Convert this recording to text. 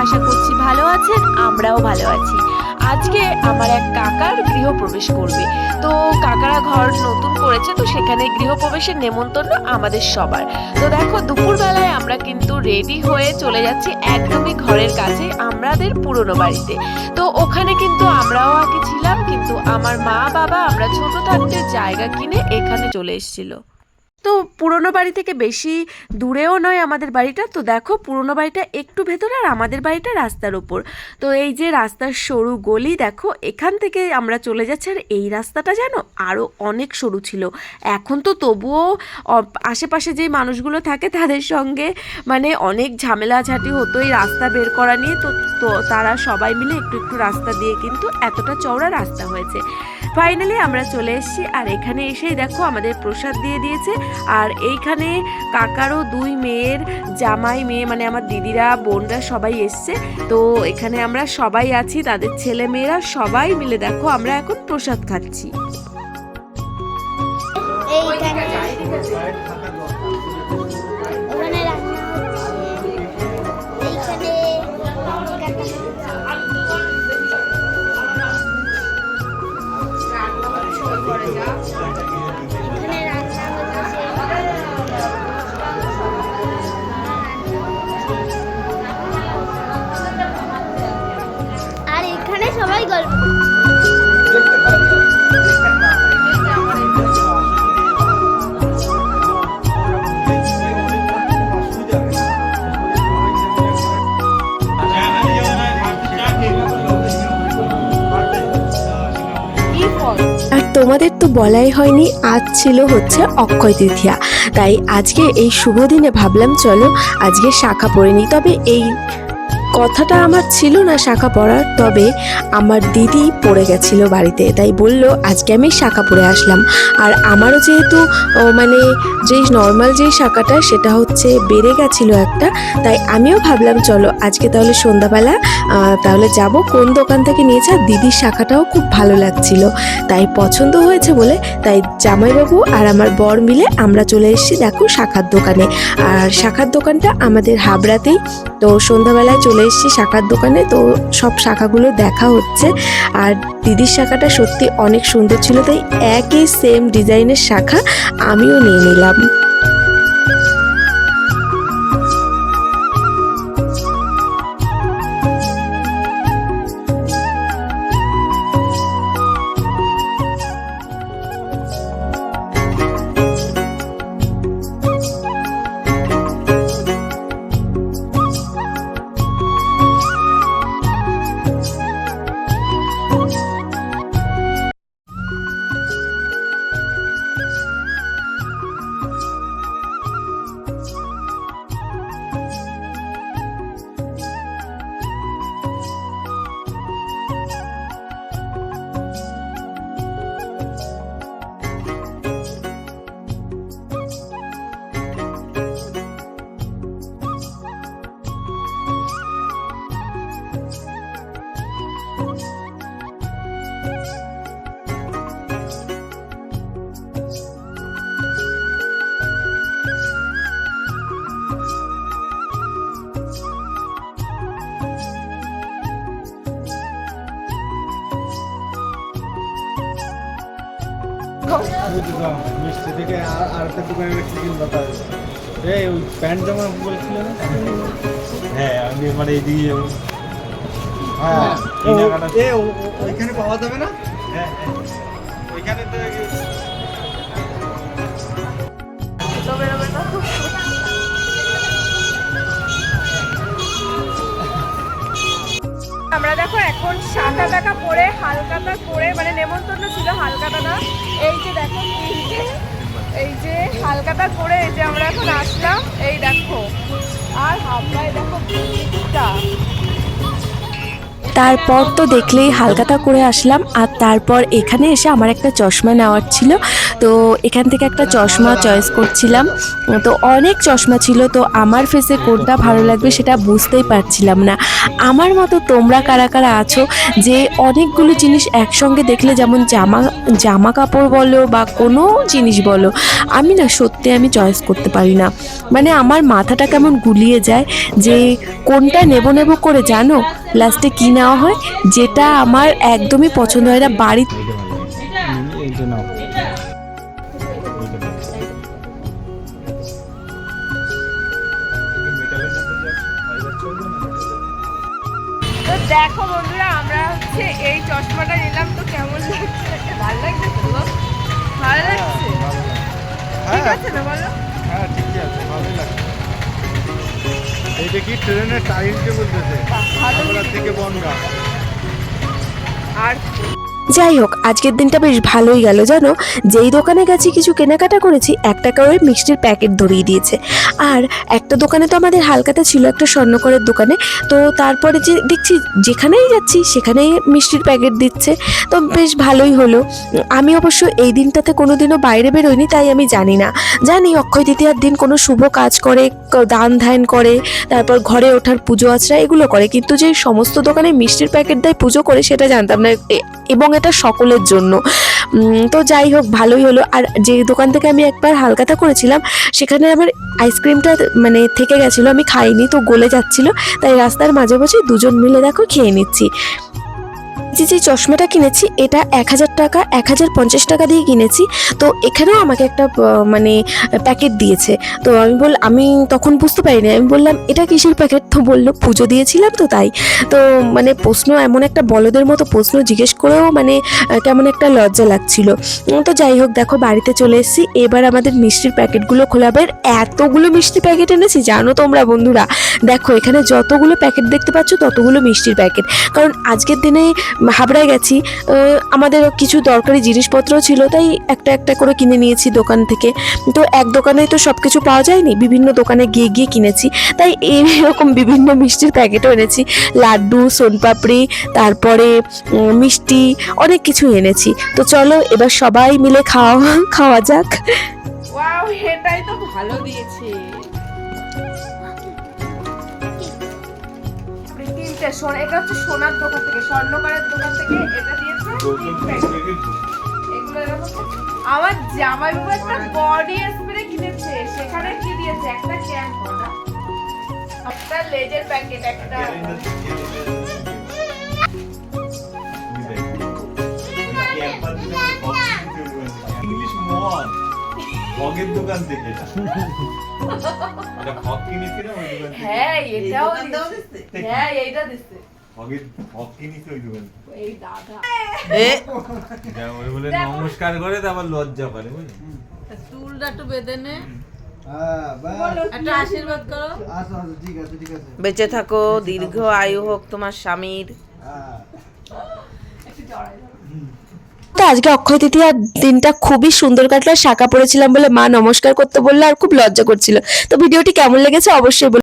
আশা করছি ভালো আছেন, আমরাও ভালো আছি। আজকে আমার এক কাকার গৃহপ্রবেশ করবে, তো কাকারা ঘর নতুন করেছে, তো সেখানে গৃহপ্রবেশের নেমন্তন্ন আমাদের সবার। তো দেখো দুপুরবেলায় আমরা কিন্তু রেডি হয়ে চলে যাচ্ছি একদমই ঘরের কাছে আমাদের পুরনো বাড়িতে। তো ওখানে কিন্তু আমরাও আগে ছিলাম, কিন্তু আমার মা বাবা আমরা ছোট থাকতে জায়গা কিনে এখানে চলে এসেছিল। তো পুরনো বাড়ি থেকে বেশি দূরেও নয় আমাদের বাড়িটা। তো দেখো পুরনো বাড়িটা একটু ভেতরে আর আমাদের বাড়িটা রাস্তার উপর। তো এই যে রাস্তার সরু গলি দেখো, এখান থেকে আমরা চলে যাচ্ছি। আর এই রাস্তাটা জানো আরও অনেক সরু ছিল, এখন তো তবুও আশেপাশে যে মানুষগুলো থাকে তাদের সঙ্গে মানে অনেক ঝামেলাঝাটি হতো এই রাস্তা বের করা নিয়ে। তো তো তারা সবাই মিলে একটু একটু রাস্তা দিয়ে কিন্তু এতটা চওড়া রাস্তা হয়েছে। ফাইনালি আমরা চলে এসেছি, আর এখানে এসেই দেখো আমাদের প্রসাদ দিয়ে দিয়েছে। আর এইখানে কাকারও দুই মেয়ের জামাই মেয়ে মানে আমার দিদিরা বোনরা সবাই এসছে। তো এখানে আমরা সবাই আছি, তাদের ছেলে মেয়েরা সবাই মিলে দেখো আমরা এখন প্রসাদ খাচ্ছি। আর এখানে সবাই গল্প আর তোমাদের তো বলাই হয়নি, আজ ছিল হচ্ছে অক্ষয় তৃতীয়া, তাই আজকে এই শুভ দিনে ভাবলাম চলো আজকে শাখা পড়ে নিই। তবে এই কথাটা আমার ছিল না শাখা পড়ার, তবে আমার দিদি পড়ে গেছিলো বাড়িতে, তাই বলল আজকে আমি শাখা পড়ে আসলাম। আর আমারও যেহেতু মানে যেই নর্মাল যেই শাখাটা সেটা হচ্ছে বেড়ে গেছিলো একটা, তাই আমিও ভাবলাম চলো আজকে তাহলে সন্ধ্যাবেলা তাহলে যাব কোন দোকান থেকে নিয়েছে। আর দিদির শাখাটাও খুব ভালো লাগছিল, তাই পছন্দ হয়েছে বলে তাই জামাইবাবু আর আমার বর মিলে আমরা চলে এসেছি দেখো শাখার দোকানে। আর শাখার দোকানটা আমাদের হাবড়াতেই। তো সন্ধ্যাবেলায় চলে এসেছি শাখার দোকানে, তো সব শাখাগুলো দেখা হচ্ছে। আর দিদির শাখাটা সত্যি অনেক সুন্দর ছিল, তাই একই সেম ডিজাইনের শাখা আমিও নিয়ে নিলাম। মিষ্টি থেকে আর একটা দোকানে কি কিনবো তাহলে এই ওই প্যান্ট জামা বলছিল না? হ্যাঁ আমি মানে এইদিকে যাবো। হ্যাঁ ওইখানে পাওয়া যাবে না? হ্যাঁ হ্যাঁ ওইখানে তো আমরা দেখো এখন শাখা টাকা পরে হালকাতা করে মানে নেমন্তন্ন ছিল হালকাতা, এই যে দেখো এই যে হালকাতা করে এই যে আমরা এখন আসলাম, এই দেখো। আর হাবড়ায় দেখো ভিড়টা। তারপর তো দেখলেই হালখাতা করে আসলাম, আর তারপর এখানে এসে আমার একটা চশমা নেওয়ার ছিল। তো এখান থেকে একটা চশমা চয়েস করছিলাম। তো অনেক চশমা ছিল, তো আমার ফেসে কোনটা ভালো লাগবে সেটা বুঝতেই পারছিলাম না। আমার মতো তোমরা কারা কারা আছো যে অনেকগুলো জিনিস একসঙ্গে দেখলে, যেমন জামা কাপড় বলো বা কোনো জিনিস বলো, আমি না সত্যি আমি চয়েস করতে পারি না। মানে আমার মাথাটা কেমন গুলিয়ে যায় যে কোনটা নেব নেব করে, জানো লাস্টে কি নেওয়া হয়, যেটা আমার একদমই পছন্দ হয় না। বাড়ি এইটা নাও। তো দেখো বন্ধুরা, আমরা হচ্ছে এই চশমাটা নিলাম, তো কেমন লাগছে? ভালো লাগছে তো গো? ভালো লাগছে? ঠিক আছে না বলো? হ্যাঁ ঠিকই আছে, ভালোই লাগছে। এইটা কি ট্রেনের টাইম টেবিল বলতেছে, ভালো আমরা থেকে বনগা। আর যাই হোক, আজকের দিনটা বেশ ভালোই গেল জানো। যেই দোকানে গেছি কিছু কেনাকাটা করেছি, একটা করে মিষ্টির প্যাকেট ধরিয়ে দিয়েছে। আর একটা দোকানে তো আমাদের হালখাতা ছিল, একটা স্বর্ণকরের দোকানে। তো তারপরে যে দেখছি যেখানেই যাচ্ছি সেখানেই মিষ্টির প্যাকেট দিচ্ছে, তো বেশ ভালোই হলো। আমি অবশ্য এই দিনটাতে কোনোদিনও বাইরে বেরোইনি, তাই আমি জানি না। জানি অক্ষয় তৃতীয়ার দিন কোনো শুভ কাজ করে, দান ধ্যান করে, তারপর ঘরে ওঠার পুজো আচরা এগুলো করে, কিন্তু যে সমস্ত দোকানে মিষ্টির প্যাকেট দেয় পুজো করে সেটা জানতাম না, এবং এটা সকলের জন্য। তো যাই হোক, ভালোই হলো। আর যে দোকান থেকে আমি একবার হালখাতা করেছিলাম সেখানে আমার আইসক্রিমটা মানে থেকে গেছিলো, আমি খাইনি, তো গলে যাচ্ছিলো, তাই রাস্তার মাঝে বসে দুজন মিলে দেখো খেয়ে নিচ্ছি। যে চশমাটা কিনেছি এটা 1000 টাকা, 1050 টাকা দিয়ে কিনেছি। তো এখানেও আমাকে একটা মানে প্যাকেট দিয়েছে। তো আমি তখন বুঝতে পারিনি, আমি বললাম এটা কিসের প্যাকেট? তো বললো পুজো দিয়েছিলাম তো তাই। তো মানে প্রশ্ন, এমন একটা বলদের মতো প্রশ্ন জিজ্ঞেস করেও মানে কেমন একটা লজ্জা লাগছিল। তো যাই হোক, দেখো বাড়িতে চলে এসেছি, এবার আমাদের মিষ্টির প্যাকেটগুলো খোলাবে। এতগুলো মিষ্টির প্যাকেট এনেছি জানো তোমরা বন্ধুরা, দেখো এখানে যতগুলো প্যাকেট দেখতে পাচ্ছ ততগুলো মিষ্টির প্যাকেট। কারণ আজকের দিনে হাবড়ায় গেছি, আমাদের কিছু দরকারি জিনিসপত্র ছিল, তাই একটা একটা করে কিনে নিয়েছি দোকান থেকে। তো এক দোকানে তো সব কিছু পাওয়া যায়নি, বিভিন্ন দোকানে গিয়ে গিয়ে কিনেছি, তাই এরকম বিভিন্ন মিষ্টির প্যাকেটও এনেছি। লাড্ডু, সোনপাপড়ি, তারপরে মিষ্টি, অনেক কিছু এনেছি। তো চলো এবার সবাই মিলে খাওয়া যাক। ওয়াও, এটাই তো ভালো দিয়েছে। এটা হচ্ছে সোনার দোকান থেকে, স্বর্ণকারের দোকান থেকে এটা দিয়েছে। এগুলো এরকম। আমার জামাই বাবু একটা বডি স্প্রে কিনেছে, সেখানে কি দিয়েছে? একটা ক্যান করা, একটা লেজের প্যাকেট, একটা ইংলিশ মদ মগের দোকান থেকে। এটা মগ কিনেছি না ওই দোকান থেকে। হ্যাঁ এটাও দিয়েছে। হ্যাঁ এইটা দিয়েছে। মগ কিনেছি ওই দোকান থেকে। এই দাদা যা ওই বলে নমস্কার করে তারপর লজ্জা করে, বুঝলি? চুলটা একটু বেঁধে নে, বলো একটা আশীর্বাদ করো। ঠিক আছে ঠিক আছে। বেঁচে থাকো, দীর্ঘ আয়ু হোক তোমার স্বামীর। একটু জড়াই দাও। তো আজকে অক্ষয় তৃতীয়ার দিনটা খুবই সুন্দর কাটলো। শাঁখা পড়েছিলাম বলে মা নমস্কার করতে বললো, আর খুব লজ্জা করছিল। তো ভিডিওটি কেমন লেগেছে অবশ্যই